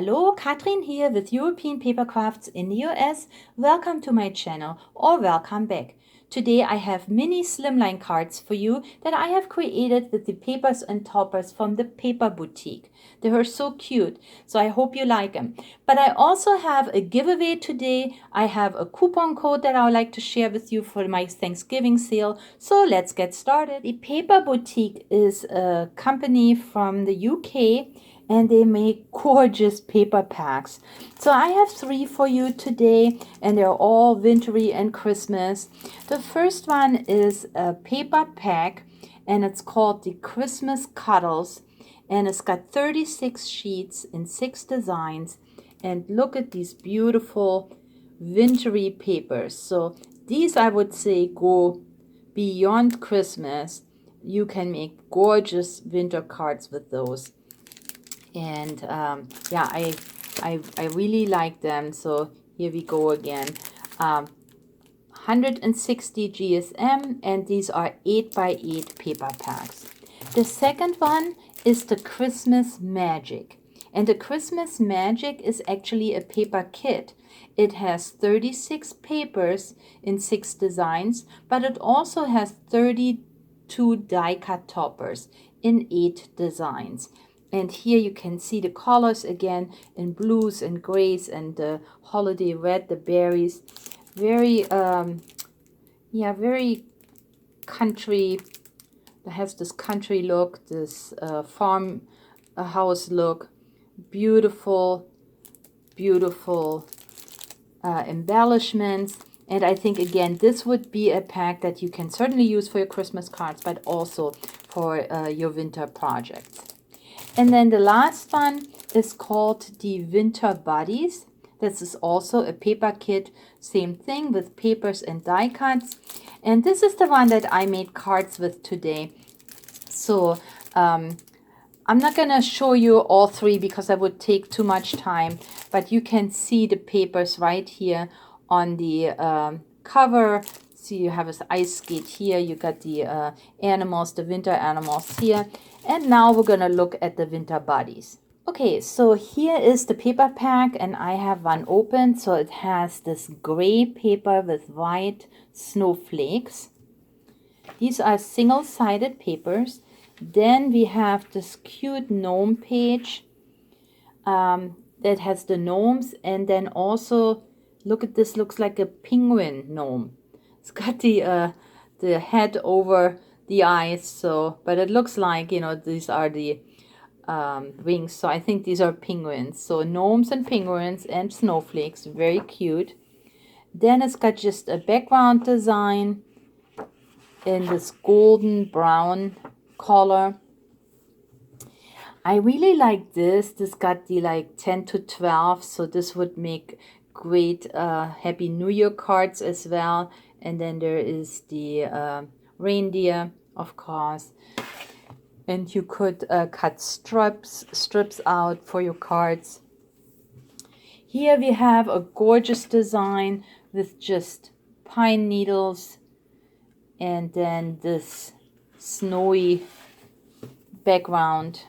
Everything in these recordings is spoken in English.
Hello, Katrin here with European Paper Crafts in the US. Welcome to my channel or welcome back. Today I have mini slimline cards for you that I have created with the papers and toppers from the Paper Boutique. They are so cute, so I hope you like them. But I also have a giveaway today. I have a coupon code that I would like to share with you for my Thanksgiving sale. So let's get started. The Paper Boutique is a company from the UK and they make gorgeous paper packs. So I have 3 for you today and they're all wintry and Christmas. The first one is a paper pack and it's called the Christmas Cuddles, and it's got 36 sheets in 6 designs, and look at these beautiful wintry papers. So these, I would say, go beyond Christmas. You can make gorgeous winter cards with those. And yeah, I really like them. So here we go again. 160 GSM, and these are 8x8 paper packs. The second one is the Christmas Magic, and the Christmas Magic is actually a paper kit. It has 36 papers in 6 designs, but it also has 32 die cut toppers in 8 designs. And here you can see the colors again in blues and grays and the holiday red, the berries. Very, very country. It has this country look, this farm house look. Beautiful, beautiful embellishments. And I think, again, this would be a pack that you can certainly use for your Christmas cards, but also for your winter projects. And then the last one is called the Winter Buddies. This is also a paper kit, same thing with papers and die cuts. And this is the one that I made cards with today. So I'm not going to show you all 3 because that would take too much time. But you can see the papers right here on the cover. So you have this ice skate here. You got the animals, the winter animals here. And now we're going to look at the Winter Buddies. Okay, so here is the paper pack, and I have one open. So it has this gray paper with white snowflakes. These are single-sided papers. Then we have this cute gnome page that has the gnomes. And then also, look at this, looks like a penguin gnome. It's got the head over the eyes, so, but it looks like, you know, these are the wings. So I think these are penguins. So gnomes and penguins and snowflakes, very cute. Then it's got just a background design in this golden brown color. I really like this. This got the like 10 to 12, so this would make great Happy New Year cards as well. And then there is the reindeer, of course, and you could cut strips out for your cards. Here we have a gorgeous design with just pine needles and then this snowy background.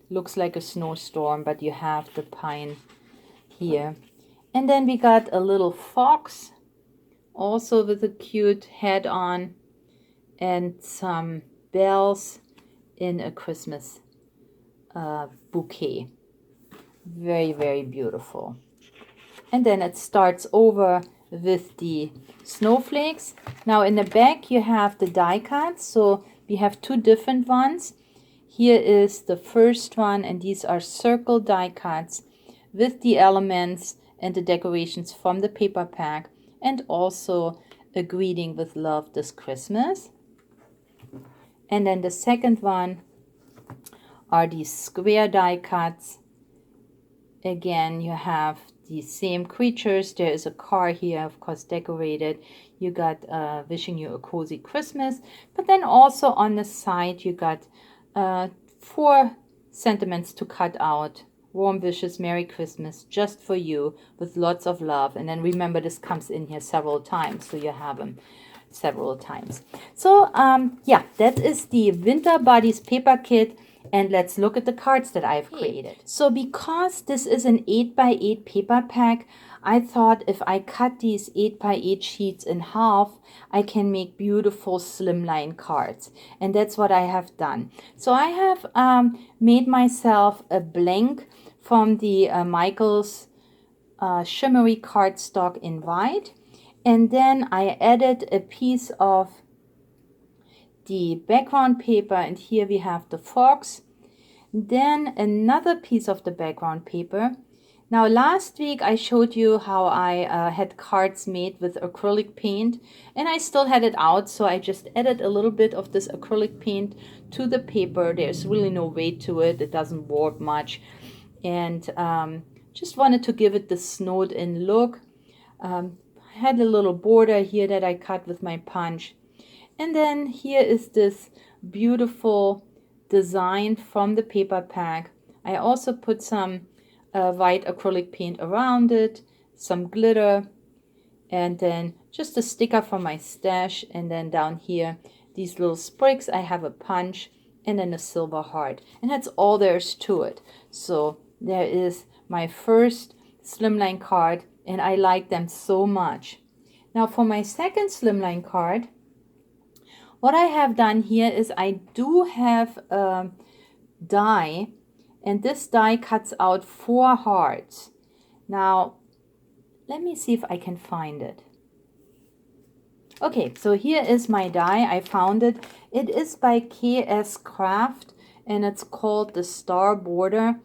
Looks like a snowstorm, but you have the pine here. And then we got a little fox, also with a cute head on, and some bells in a Christmas bouquet. Very, very beautiful. And then it starts over with the snowflakes. Now in the back you have the die cuts. So we have 2 different ones. Here is the first one, and these are circle die cuts with the elements and the decorations from the paper pack, and also a greeting with love this Christmas. And then the second one are these square die cuts. Again, you have the same creatures. There is a car here, of course, decorated. You got wishing you a cozy Christmas. But then also on the side, you got 4 sentiments to cut out. Warm wishes, Merry Christmas, just for you, with lots of love. And then remember, this comes in here several times, so you have them several times. So yeah, that is the Winter Buddies paper kit. And let's look at the cards that I've created. So because this is an 8x8 paper pack, I thought if I cut these 8x8 sheets in half, I can make beautiful slimline cards. And that's what I have done. So I have made myself a blank from the Michaels shimmery cardstock in white. And then I added a piece of the background paper, and here we have the fox. Then another piece of the background paper. Now last week I showed you how I had cards made with acrylic paint, and I still had it out, so I just added a little bit of this acrylic paint to the paper. There's really no weight to it, it doesn't warp much, and just wanted to give it the snowed in look. I had a little border here that I cut with my punch. And then here is this beautiful design from the paper pack. I also put some white acrylic paint around it, some glitter, and then just a sticker from my stash. And then down here, these little sprigs, I have a punch and then a silver heart. And that's all there is to it. So there is my first slimline card, and I like them so much. Now for my second slimline card, what I have done here is I do have a die, and this die cuts out 4 hearts. Now, let me see if I can find it. Okay, so here is my die. I found it. It is by KS Craft, and it's called the Star Border.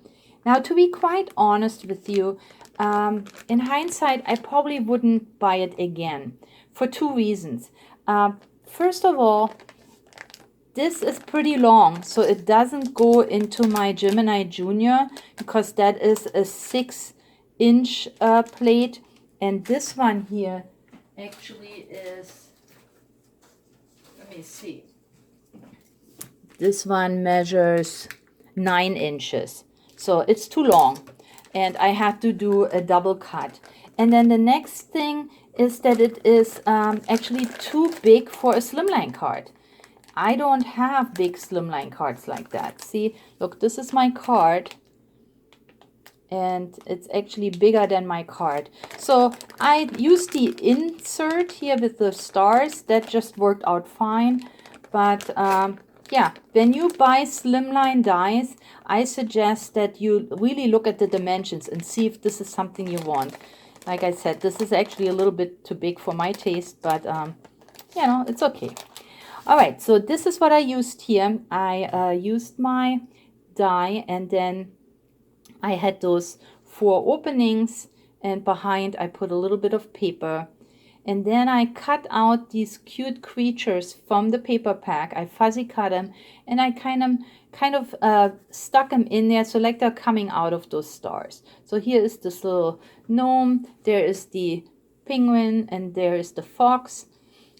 Now, to be quite honest with you, in hindsight, I probably wouldn't buy it again for 2 reasons. First of all, this is pretty long, so it doesn't go into my Gemini Junior because that is a 6-inch plate, and this one here actually is, let me see, this one measures 9 inches, so it's too long, and I had to do a double cut. And then the next thing is that it is actually too big for a slimline card. I don't have big slimline cards like that. See, look, this is my card, and it's actually bigger than my card. So I used the insert here with the stars. That just worked out fine. But yeah, when you buy slimline dies, I suggest that you really look at the dimensions and see if this is something you want. Like I said, this is actually a little bit too big for my taste, but you know, it's okay. All right, so this is what I used here. I used my die, and then I had those 4 openings, and behind I put a little bit of paper. And then I cut out these cute creatures from the paper pack. I fuzzy cut them, and I kind of stuck them in there, so like they're coming out of those stars. So here is this little gnome, there is the penguin, and there is the fox.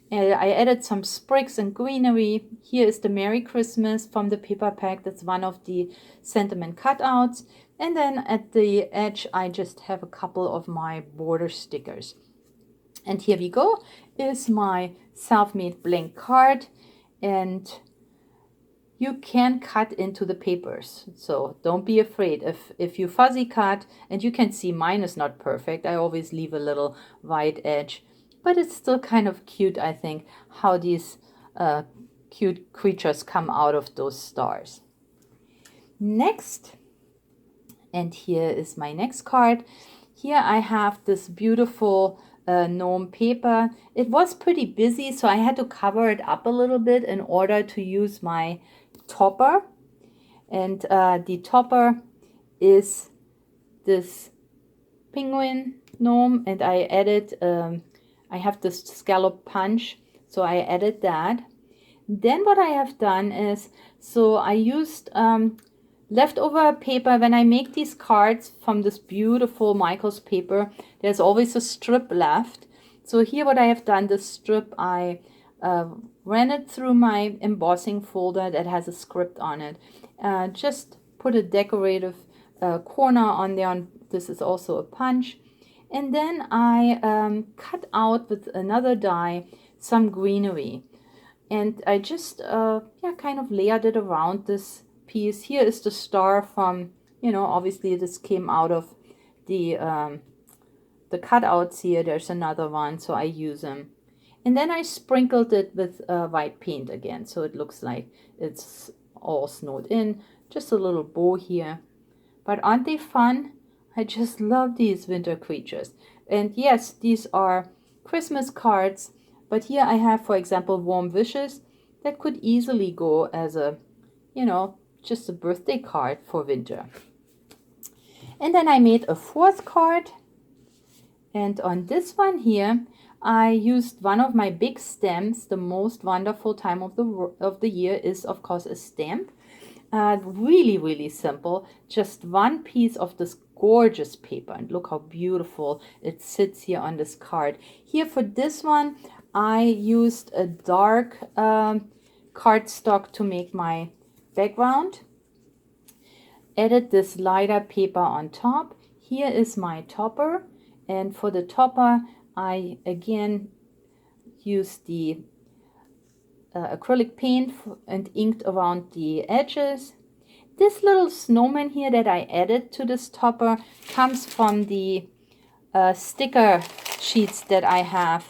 And I added some sprigs and greenery. Here is the Merry Christmas from the paper pack. That's one of the sentiment cutouts. And then at the edge, I just have a couple of my border stickers. And here we go, is my self-made blank card, and you can cut into the papers. So don't be afraid if you fuzzy cut, and you can see mine is not perfect. I always leave a little white edge, but it's still kind of cute, I think, how these cute creatures come out of those stars. Next, and here is my next card. Here I have this beautiful gnome paper. It was pretty busy, so I had to cover it up a little bit in order to use my topper. And the topper is this penguin gnome, and I added, I have this scallop punch, so I added that. Then what I have done is, so I used leftover paper. When I make these cards from this beautiful Michaels paper, there's always a strip left. So here what I have done, this strip, I ran it through my embossing folder that has a script on it. Just put a decorative corner on there. This is also a punch. And then I cut out with another die some greenery. And I just kind of layered it around this piece. Here is the star from, you know, obviously this came out of the cutouts here. There's another one, so I use them. And then I sprinkled it with white paint again, so it looks like it's all snowed in. Just a little bow here. But aren't they fun? I just love these winter creatures. And yes, these are Christmas cards, but here I have, for example, warm wishes that could easily go as a, you know, just a birthday card for winter. And then I made a fourth card. And on this one here, I used one of my big stamps. The most wonderful time of the year is, of course, a stamp. Really, really simple. Just one piece of this gorgeous paper. And look how beautiful it sits here on this card. Here for this one, I used a dark cardstock to make my background. Added this lighter paper on top. Here is my topper. And for the topper, I again used the acrylic paint and inked around the edges. This little snowman here that I added to this topper comes from the sticker sheets that I have.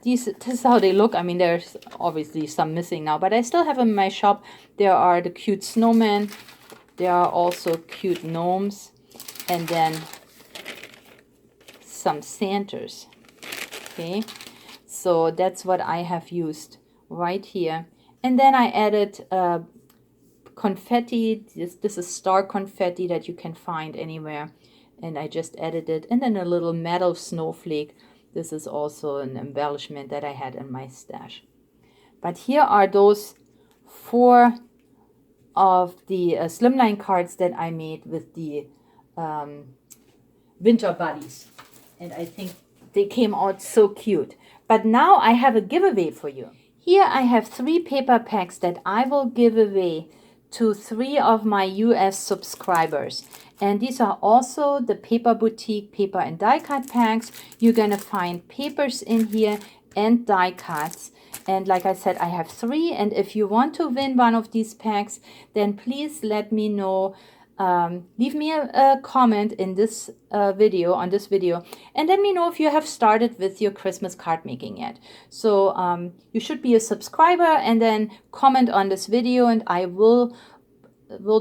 This is how they look. I mean, there's obviously some missing now, but I still have them in my shop. There are the cute snowmen. There are also cute gnomes. And then some Santas. Okay, so that's what I have used right here. And then I added confetti. This is star confetti that you can find anywhere, and I just added it. And then a little metal snowflake. This is also an embellishment that I had in my stash. But here are those 4 of the Slimline cards that I made with the winter buddies. And I think they came out so cute. But now I have a giveaway for you. Here I have 3 paper packs that I will give away to 3 of my US subscribers. And these are also the Paper Boutique paper and die cut packs. You're going to find papers in here and die cuts. And like I said, I have 3. And if you want to win one of these packs, then please let me know. Leave me a comment in this video, and let me know if you have started with your Christmas card making yet. So you should be a subscriber and then comment on this video, and I will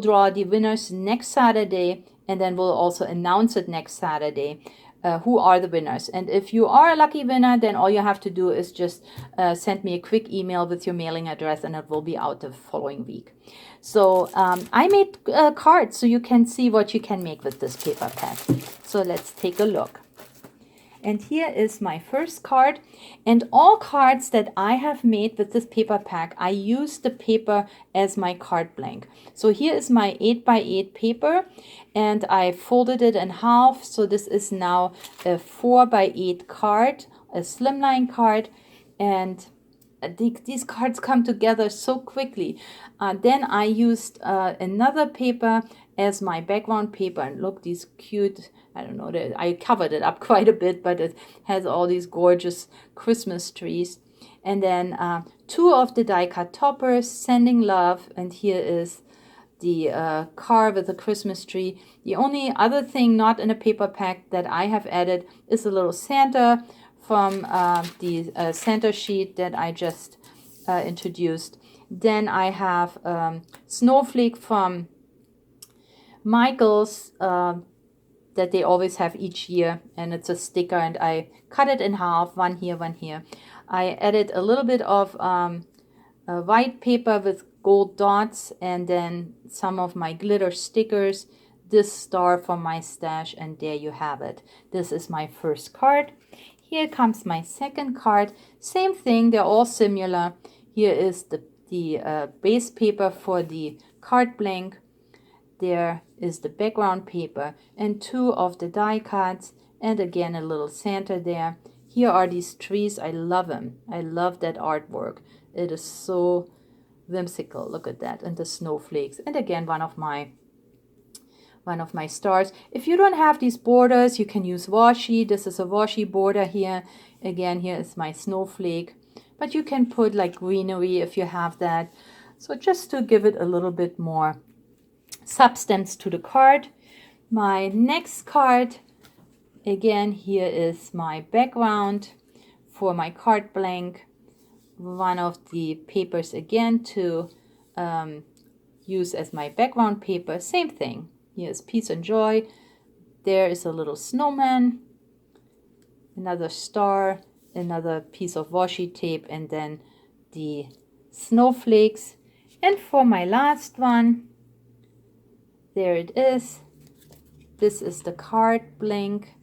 draw the winners next Saturday, and then we'll also announce it next Saturday. Who are the winners. And if you are a lucky winner, then all you have to do is just send me a quick email with your mailing address, and it will be out the following week. So I made cards so you can see what you can make with this paper pack. So let's take a look. And here is my first card. And all cards that I have made with this paper pack, I use the paper as my card blank. So here is my 8x8 paper, and I folded it in half. So this is now a 4x8 card, a Slimline card. And these cards come together so quickly. Then I used another paper as my background paper, and look, these cute, I don't know, I covered it up quite a bit, but it has all these gorgeous Christmas trees. And then 2 of the die cut toppers, Sending Love, and here is the car with the Christmas tree. The only other thing not in a paper pack that I have added is a little Santa from the Santa sheet that I just introduced. Then I have Snowflake from Michael's that they always have each year, and it's a sticker, and I cut it in half, one here, one here. I added a little bit of white paper with gold dots, and then some of my glitter stickers, this star from my stash, and there you have it. This is my first card. Here comes my second card. Same thing, they're all similar. Here is the base paper for the card blank. There is the background paper and 2 of the die cuts, and again a little Santa there. Here are these trees. I love them. I love that artwork. It is so whimsical. Look at that, and the snowflakes, and again one of my stars. If you don't have these borders, you can use washi. This is a washi border here. Again, here is my snowflake, but you can put like greenery if you have that. So just to give it a little bit more substance to the card. My next card, again, here is my background for my card blank. One of the papers again to use as my background paper. Same thing. Here's peace and joy. There is a little snowman, another star, another piece of washi tape, and then the snowflakes. And for my last one, there it is. This is the card blank.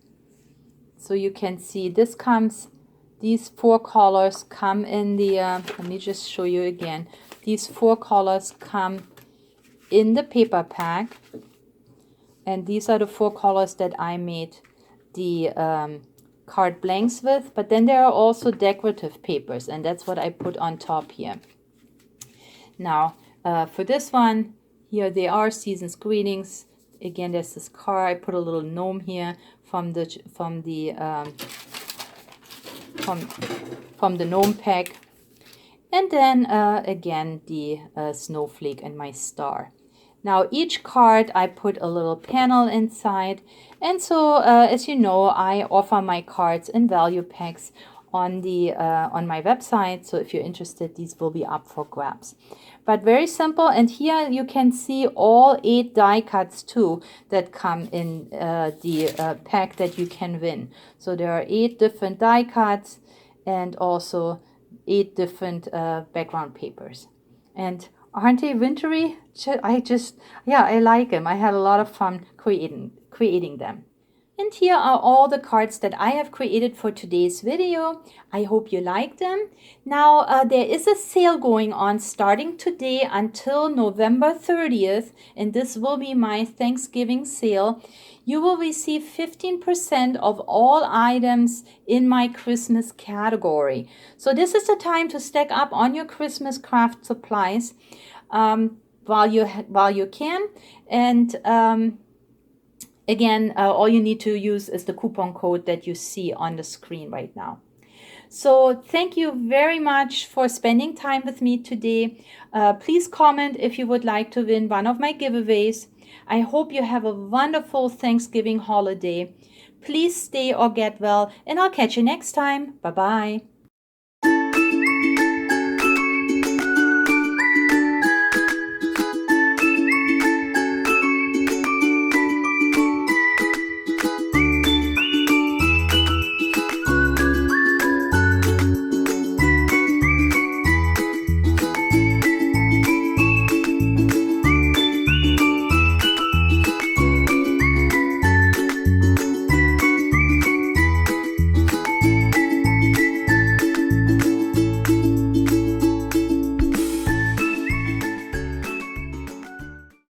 So you can see this comes, these 4 colors come in the, let me just show you again. These 4 colors come in the paper pack. And these are the 4 colors that I made the card blanks with. But then there are also decorative papers, and that's what I put on top here. Now, for this one, here they are, Season's Greetings. Again, there's this car. I put a little gnome here from the gnome pack. And then again, the snowflake and my star. Now each card I put a little panel inside, and so as you know, I offer my cards in value packs on the on my website. So if you're interested, these will be up for grabs. But very simple, and here you can see all 8 die cuts too that come in the pack that you can win. So there are 8 different die cuts and also 8 different background papers. And aren't they wintry? I like them. I had a lot of fun creating them. And here are all the cards that I have created for today's video. I hope you like them. Now, there is a sale going on starting today until November 30th, and this will be my Thanksgiving sale. You will receive 15% of all items in my Christmas category. So this is the time to stack up on your Christmas craft supplies while you can. And again, all you need to use is the coupon code that you see on the screen right now. So thank you very much for spending time with me today. Please comment if you would like to win one of my giveaways. I hope you have a wonderful Thanksgiving holiday. Please stay or get well, and I'll catch you next time. Bye-bye.